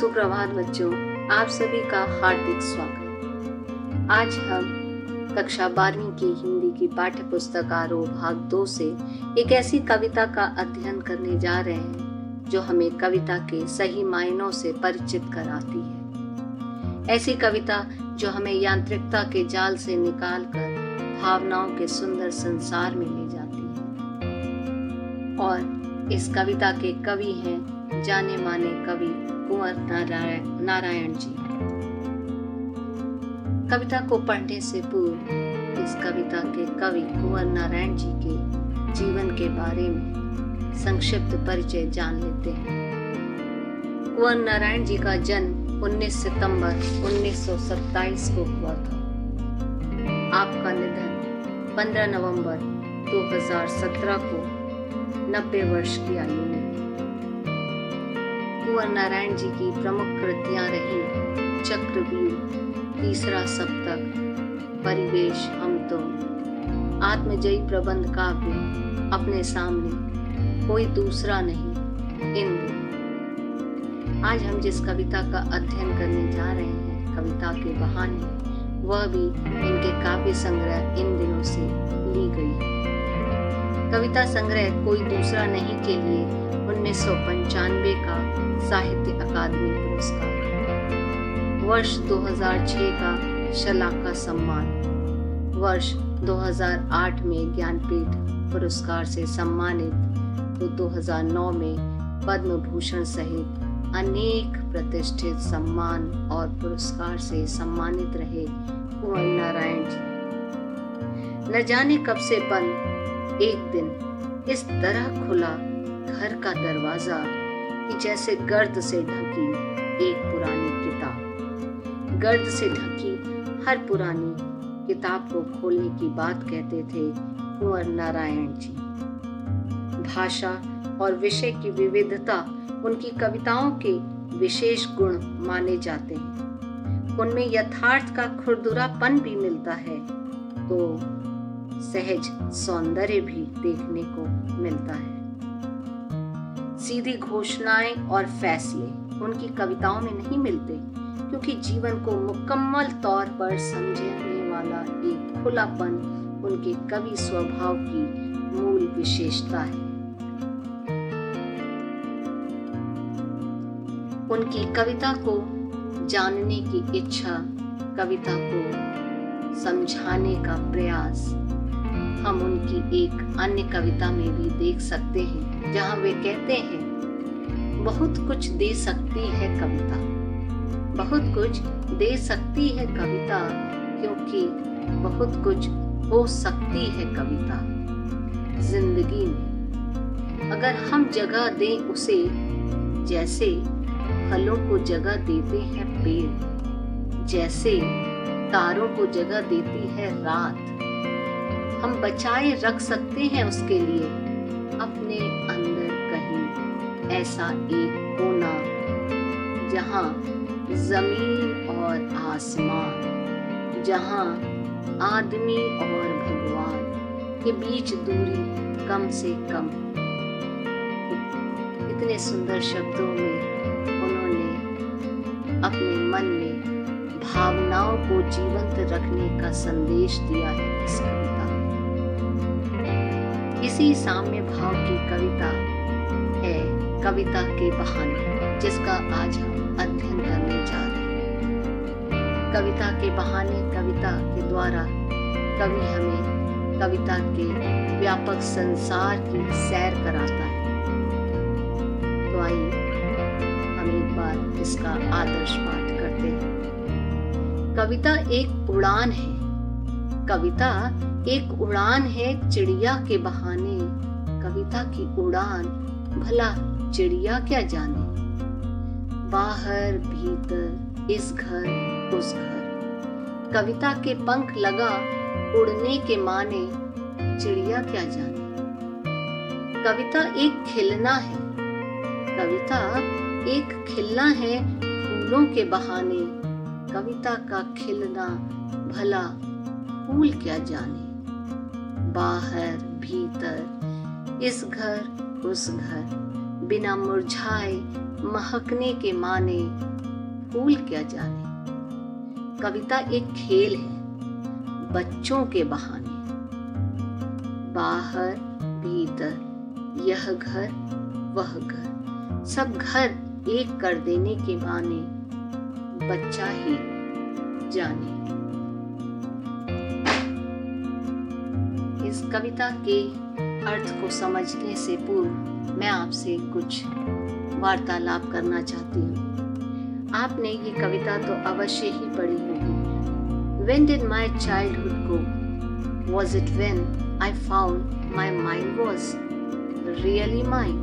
सुप्रभात बच्चों, आप सभी का हार्दिक स्वागत। आज हम कक्षा 12वीं की हिंदी की पाठ्य पुस्तक आरोह भाग 2 से एक ऐसी कविता का अध्ययन करने जा रहे हैं जो हमें कविता के सही मायनों से परिचित कराती है। ऐसी कविता जो हमें यांत्रिकता के जाल से निकालकर भावनाओं के सुंदर संसार में ले जाती है। और इस कविता के कवि हैं जाने माने कवि कुंवर नारायण जी। कविता को पढ़ने से पूर्व इस कविता के कवि कुंवर नारायण जी के जीवन के बारे में संक्षिप्त परिचय जान लेते हैं। कुंवर नारायण जी का जन्म 19 सितंबर 1927 को हुआ था। आपका निधन 15 नवंबर 2017 को 90 वर्ष की आयु में। कुंवर नारायण जी की प्रमुख कृतियां रही चक्रव्यूह, तीसरा सप्तक, परिवेश, हम तो, आत्मजयी प्रबंध काव्य, अपने सामने, कोई दूसरा नहीं, इंद्र। आज हम जिस कविता का अध्ययन करने जा रहे हैं, कविता के बहाने, वह भी इनके काव्य संग्रह इन दिनों से ली गई है। कविता संग्रह कोई दूसरा नहीं के लिए 1995 का साहित्य अकादमी पुरस्कार, वर्ष 2006 का शलाका सम्मान, वर्ष 2008 में ज्ञानपीठ पुरस्कार से सम्मानित, तो 2009 में पद्म भूषण सहित अनेक प्रतिष्ठित सम्मान और पुरस्कार से सम्मानित रहे कुंवर नारायण जी। न जाने कब से बंद एक दिन इस तरह खुला घर का दरवाजा कि जैसे गर्द से ढकी एक पुरानी किताब। गर्द से ढकी हर पुरानी किताब को खोलने की बात कहते थे कुंवर नारायण जी। भाषा और विषय की विविधता उनकी कविताओं के विशेष गुण माने जाते हैं। उनमें यथार्थ का खुरदुरापन भी मिलता है तो सहज सौंदर्य भी देखने को मिलता है। सीधी घोषणाएं और फैसले उनकी कविताओं में नहीं मिलते, क्योंकि जीवन को मुकम्मल तौर पर समझने वाला एक खुलापन उनके कवि स्वभाव की मूल विशेषता है। उनकी कविता को जानने की इच्छा, कविता को समझाने का प्रयास हम उनकी एक अन्य कविता में भी देख सकते हैं, जहां वे कहते हैं, बहुत कुछ दे सकती है कविता, बहुत कुछ दे सकती है कविता, क्योंकि बहुत कुछ हो सकती है कविता जिंदगी में, अगर हम जगह दें उसे, जैसे फलों को जगह देते हैं पेड़, जैसे तारों को जगह देती है रात। हम बचाए रख सकते हैं उसके लिए अपने अंदर कहीं ऐसा एक कोना, जहां जमीन और आसमान, जहां आदमी और भगवान के बीच दूरी कम से कम। इतने सुंदर शब्दों में उन्होंने अपने मन में भावनाओं को जीवंत रखने का संदेश दिया है इस कविता में। इसी साम्य भाव की कविता है कविता के बहाने, जिसका आज हम अध्ययन करने जा रहे हैं। कविता के बहाने, कविता के द्वारा कवि हमें कविता के व्यापक संसार की सैर कराता है। तो आइए हम एक बार इसका आदर्श पाठ करते हैं। कविता एक उड़ान है, कविता एक उड़ान है चिड़िया के बहाने। कविता की उड़ान भला चिड़िया क्या जाने, बाहर भीतर, इस घर उस घर। कविता के पंख लगा उड़ने के माने, चिड़िया क्या जाने। कविता एक खिलना है, कविता एक खिलना है फूलों के बहाने। कविता का खिलना भला फूल क्या जाने, बाहर भीतर, इस घर उस घर, बिना मुरझाए महकने के माने। अनुकूल क्या जाने। कविता एक खेल है बच्चों के बहाने। बाहर भीतर यह घर वह घर, सब घर एक कर देने के माने बच्चा ही जाने। इस कविता के अर्थ को समझने से पूर्व मैं आपसे कुछ वार्तालाप करना चाहती हूँ। आपने ये कविता तो अवश्य ही पढ़ी होगी। When did my childhood go? Was it when I found my mind was really mine?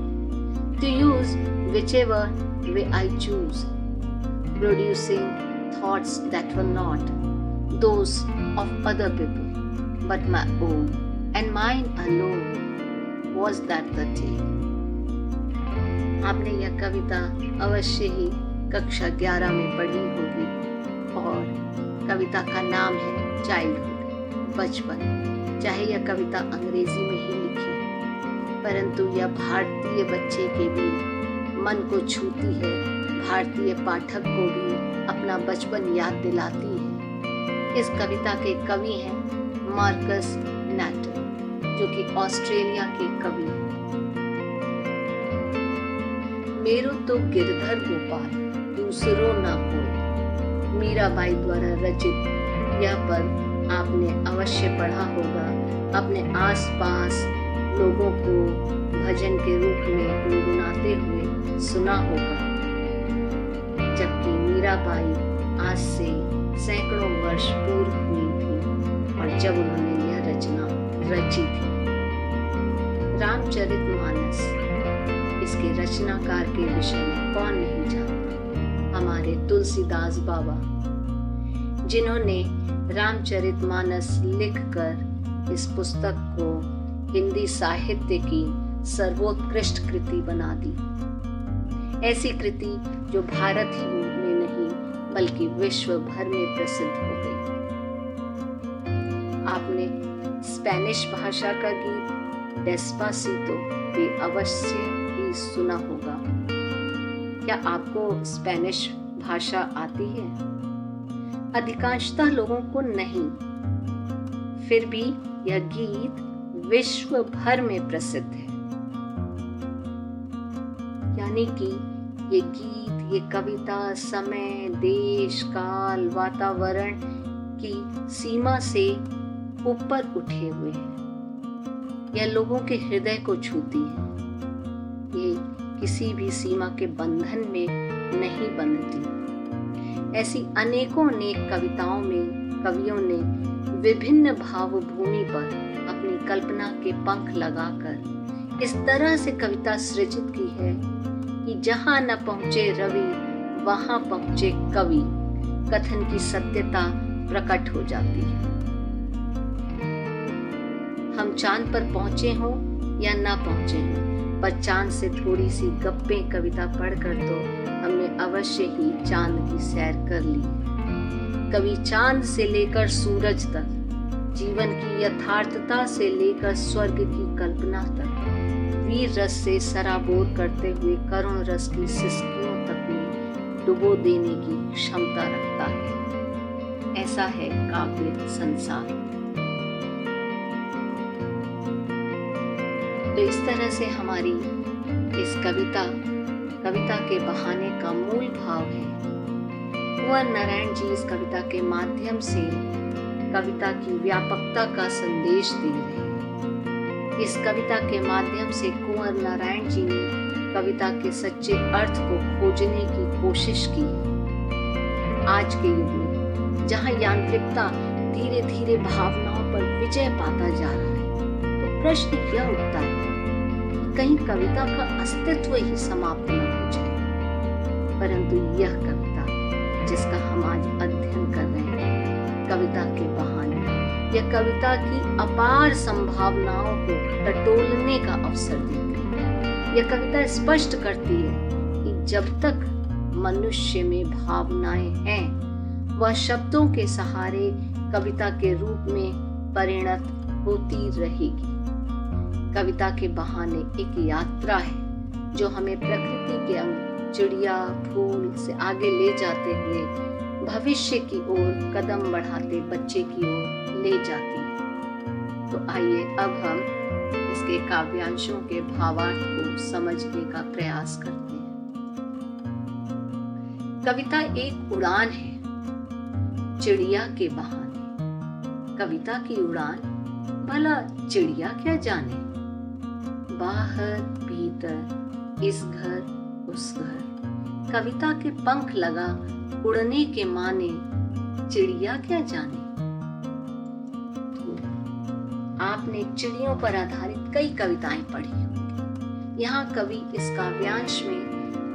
To use whichever way I choose, producing thoughts that were not those of other people, but my own, and mine alone. Was that the day? आपने यह कविता अवश्य ही कक्षा 11 में पढ़ी होगी और कविता का नाम है चाइल्डहुड, बचपन। चाहे यह कविता अंग्रेजी में ही लिखी, परंतु यह भारतीय बच्चे के भी मन को छूती है, भारतीय पाठक को भी अपना बचपन याद दिलाती है। इस कविता के कवि हैं मार्कस नैटन, जो कि ऑस्ट्रेलिया के कवि हैं। मेरो तो गिरधर गोपाल दूसरो ना कोई, मीराबाई द्वारा रचित यह पद आपने अवश्य पढ़ा होगा, अपने आसपास लोगों को भजन के रूप में गुनगुनाते हुए सुना होगा। जबकि मीराबाई आज से सैकड़ों वर्ष पूर्व हुई थी और जब उन्होंने यह रचना रची थी। रामचरितमानस, इसके रचनाकार के विषय में कौन नहीं जानता। हमारे तुलसीदास बाबा, जिन्होंने रामचरितमानस लिखकर इस पुस्तक को हिंदी साहित्य की सर्वोत्कृष्ट कृति बना दी। ऐसी कृति जो भारत ही में नहीं बल्कि विश्व भर में प्रसिद्ध हो गई। आपने स्पेनिश भाषा का गीत डेस्पासीतो भी अवश्य ही सुना होगा। क्या आपको स्पेनिश भाषा आती है? अधिकांशतः लोगों को नहीं, फिर भी यह गीत विश्व भर में प्रसिद्ध है। यानी कि ये गीत, ये कविता समय, देश, काल, वातावरण की सीमा से ऊपर उठे हुए हैं। यह लोगों के हृदय को छूती है। ये किसी भी सीमा के बंधन में नहीं बंधती। ऐसी अनेकों नेक कविताओं में कवियों ने विभिन्न भावभूमि पर अपनी कल्पना के पंख लगाकर इस तरह से कविता सृजित की है कि जहां न पहुंचे रवि वहां पहुंचे कवि, कथन की सत्यता प्रकट हो जाती है। हम चांद पर पहुंचे हों या ना पहुंचे हों, पर चांद से थोड़ी सी गप्पें कविता पढ़कर तो हमने अवश्य ही चांद की सैर कर ली। कवि चांद से लेकर सूरज तक, जीवन की यथार्थता से लेकर स्वर्ग की कल्पना तक, वीर रस से सराबोर करते हुए करुण रस की सिसकियों तक में डुबो देने की क्षमता रखता है। ऐसा है काव्य संसार। तो इस तरह से हमारी इस कविता के बहाने का मूल भाव है। कुंवर नारायण जी इस कविता के माध्यम से कविता की व्यापकता का संदेश दे रहे हैं। इस कविता के माध्यम से कुंवर नारायण जी ने कविता के सच्चे अर्थ को खोजने की कोशिश की है। आज के युग में जहां यांत्रिकता धीरे धीरे भावनाओं पर विजय पाता जा रहा है, तो प्रश्न यह उठता है कि कहीं कविता का अस्तित्व ही समाप्त न हो जाए। परंतु यह कविता जिसका हम आज अध्ययन कर रहे हैं, कविता के बहाने, यह कविता की अपार संभावनाओं को टटोलने का अवसर देती है। यह कविता स्पष्ट करती है कि जब तक मनुष्य में भावनाएं हैं, वह शब्दों के सहारे कविता के रूप में परिणत होती रहेगी। कविता के बहाने एक यात्रा है जो हमें प्रकृति के चिड़िया फूल से आगे ले जाते हुए भविष्य की ओर कदम बढ़ाते बच्चे की ओर ले जाती है। तो आइए अब हम इसके काव्यांशों के भावार्थ को समझने का प्रयास करते हैं। कविता एक उड़ान है चिड़िया के बहाने। कविता की उड़ान भला चिड़िया क्या जाने। बाहर भीतर इस घर उस घर, कविता के पंख लगा उड़ने के माने, चिड़िया क्या जाने। तो आपने चिड़ियों पर आधारित कई कविताएं पढ़ी होंगी। यहाँ कवि इस काव्यांश में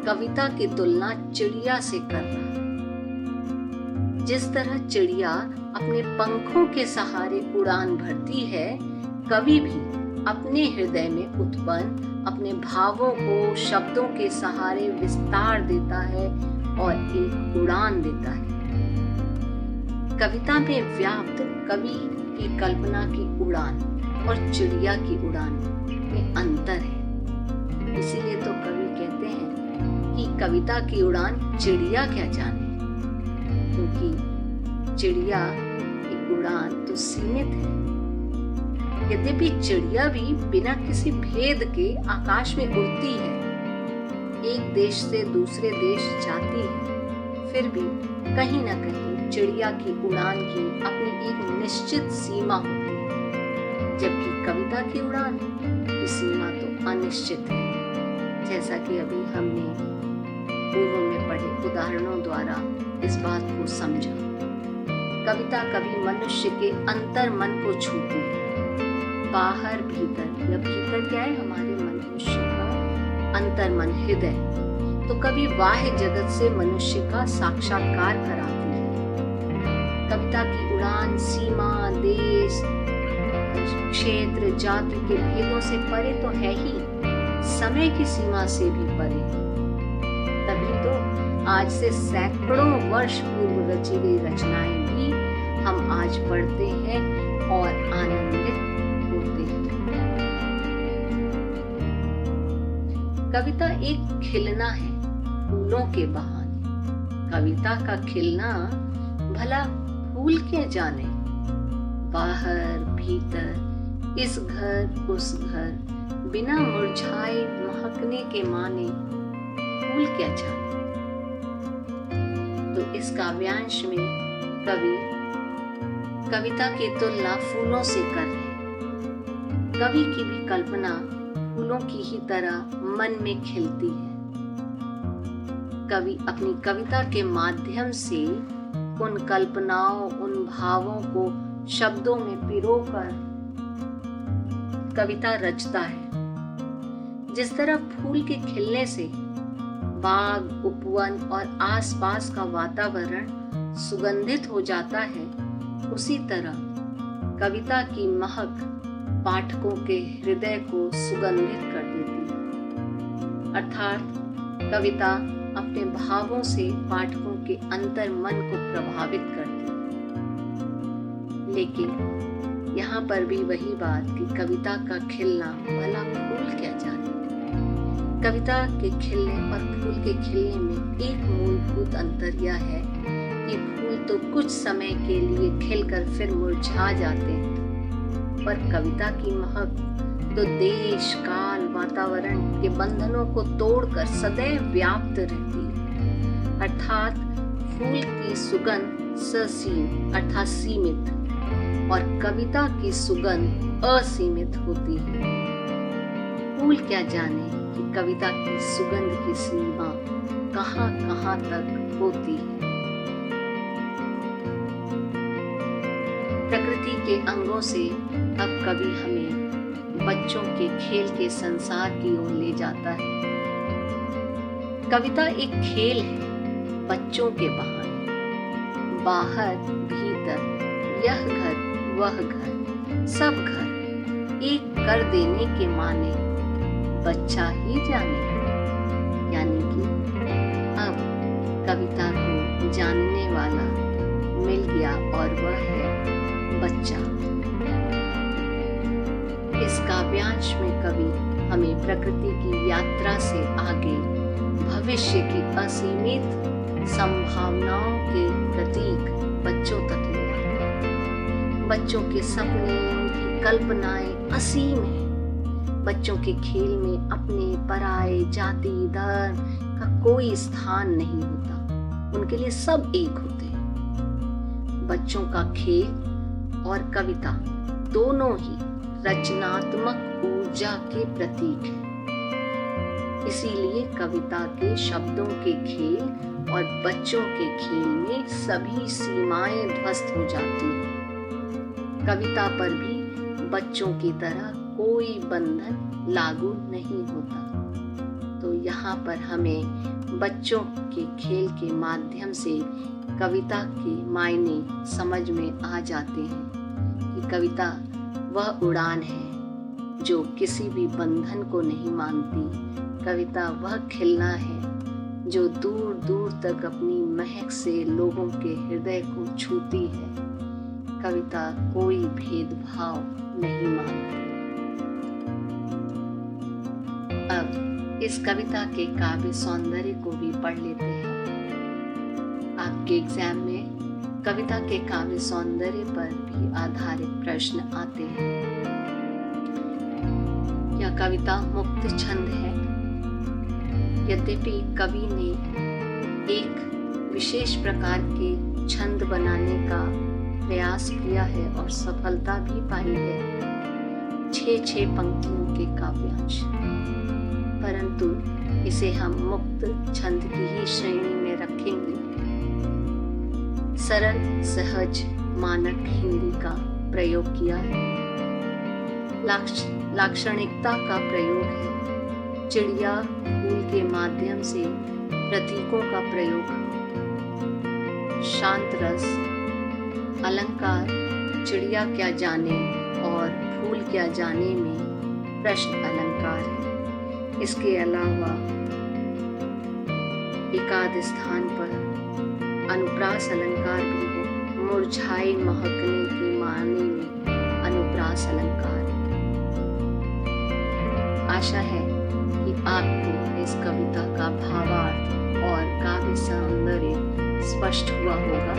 कविता की तुलना चिड़िया से कर रहा है। जिस तरह चिड़िया अपने पंखों के सहारे उड़ान भरती है, कवि भी अपने हृदय में उत्पन्न अपने भावों को शब्दों के सहारे विस्तार देता है और एक उड़ान देता है। कविता में व्याप्त कवि की कल्पना की उड़ान और चिड़िया की उड़ान में अंतर है। इसीलिए तो कवि कहते हैं कि कविता की उड़ान चिड़िया क्या जाने, क्योंकि चिड़िया की उड़ान तो सीमित है। यद्यपि चिड़िया भी बिना किसी भेद के आकाश में उड़ती है, एक देश से दूसरे देश जाती है, फिर भी कहीं न कहीं चिड़िया की उड़ान की अपनी एक निश्चित सीमा होती है, जबकि कविता की उड़ान की सीमा तो अनिश्चित है। जैसा कि अभी हमने पूर्व में पढ़े उदाहरणों द्वारा इस बात को समझा। कविता कभी मनुष्य के अंतर मन को छूती है। बाहर भीतर, या भीतर क्या है, हमारे मनुष्य का अंतर मन हृदय, तो कभी बाह्य जगत से मनुष्य का साक्षात्कार कराती है। कविता की उड़ान सीमा, देश, क्षेत्र, जाति के भेदों से परे तो है ही, समय की सीमा से भी परे है। तभी तो आज से सैकड़ों वर्ष पूर्व रची गई रचनाएं भी हम आज पढ़ते हैं और आनंदित होते हैं। कविता एक खिलना है फूलों के बहाने। कविता का खिलना भला फूल के जाने। बाहर भीतर इस घर उस घर, बिना मुरझाए महकने के माने, फूल क्या जाने। तो इस काव्यांश में कवि कविता की तुलना फूलों से कर रहे हैं। कवि की भी कल्पना फूलों की ही तरह मन में खिलती है। कवि अपनी कविता के माध्यम से उन कल्पनाओं, उन भावों को शब्दों में पिरोकर कविता रचता है। जिस तरह फूल के खिलने से बाग, उपवन और आसपास का वातावरण सुगंधित हो जाता है, उसी तरह कविता की महक पाठकों के हृदय को सुगंधित कर देती है। अर्थात कविता अपने भावों से पाठकों के अंतर मन को प्रभावित करती है। लेकिन यहाँ पर भी वही बात कि कविता का खिलना भला फूल क्या जाने। कविता के खिलने और फूल के खिलने में एक मूलभूत अंतर यह है कि फूल तो कुछ समय के लिए खिलकर फिर मुरझा जाते हैं, पर कविता की महक तो देश, काल, वातावरण के बंधनों को तोड़कर सदैव व्याप्त रहती है। अर्थात फूल की सुगंध ससीम अर्थात सीमित और कविता की सुगंध असीमित होती है। फूल क्या जाने कि कविता की सुगंध की सीमा कहाँ कहाँ तक होती है। प्रकृति के अंगों से अब कवि हमें बच्चों के खेल के संसार की ओर ले जाता है। कविता एक खेल है बच्चों के बहाने। बाहर भीतर यह घर वह घर, सब घर एक कर देने के माने, बच्चा ही जाने। यानी कि अब कविता को जानने वाला मिल गया और वह है बच्चा। इस काव्यांश में कवि हमें प्रकृति की यात्रा से आगे भविष्य की असीमित संभावनाओं के प्रतीक बच्चों तक ले आते। बच्चों के सपने, उनकी कल्पनाएं असीम हैं। बच्चों के खेल में अपने, पराये, जाति, धर्म का कोई स्थान नहीं होता। उनके लिए सब एक होते हैं। बच्चों का खेल और कविता दोनों ही रचनात्मक ऊर्जा के प्रतीक हैं। इसीलिए कविता के शब्दों के खेल और बच्चों के खेल में सभी सीमाएं ध्वस्त हो जाती हैं। कविता पर भी बच्चों की तरह कोई बंधन लागू नहीं होता। तो यहाँ पर हमें बच्चों के खेल के माध्यम से कविता के मायने समझ में आ जाते हैं कि कविता वह उड़ान है जो किसी भी बंधन को नहीं मानती। कविता वह खिलना है जो दूर दूर तक अपनी महक से लोगों के हृदय को छूती है। कविता कोई भेदभाव नहीं मानती। अब इस कविता के काव्य सौंदर्य को भी पढ़ लेते हैं। आपके एग्जाम में कविता के काव्य सौंदर्य पर भी आधारित प्रश्न आते हैं। यह कविता मुक्त छंद है। यद्यपि कवि ने एक विशेष प्रकार के छंद बनाने का प्रयास किया है और सफलता भी पाई है, 6-6 पंक्तियों के काव्यांश, परंतु इसे हम मुक्त छंद की ही श्रेणी में रखेंगे। सरल, सहज, मानक हिंदी का प्रयोग किया है। लाक्षणिकता का प्रयोग है। चिड़िया, फूल के माध्यम से प्रतीकों का प्रयोग, शांत रस, अलंकार, चिड़िया क्या जाने और फूल क्या जाने में प्रश्न अलंकार है। इसके अलावा एकाध स्थान पर अनुप्रास अलंकार भी है। मुरझाए महकने के माने में अनुप्रास अलंकार है। आशा है कि आपको इस कविता का भावार्थ और काव्य सौंदर्य स्पष्ट हुआ होगा।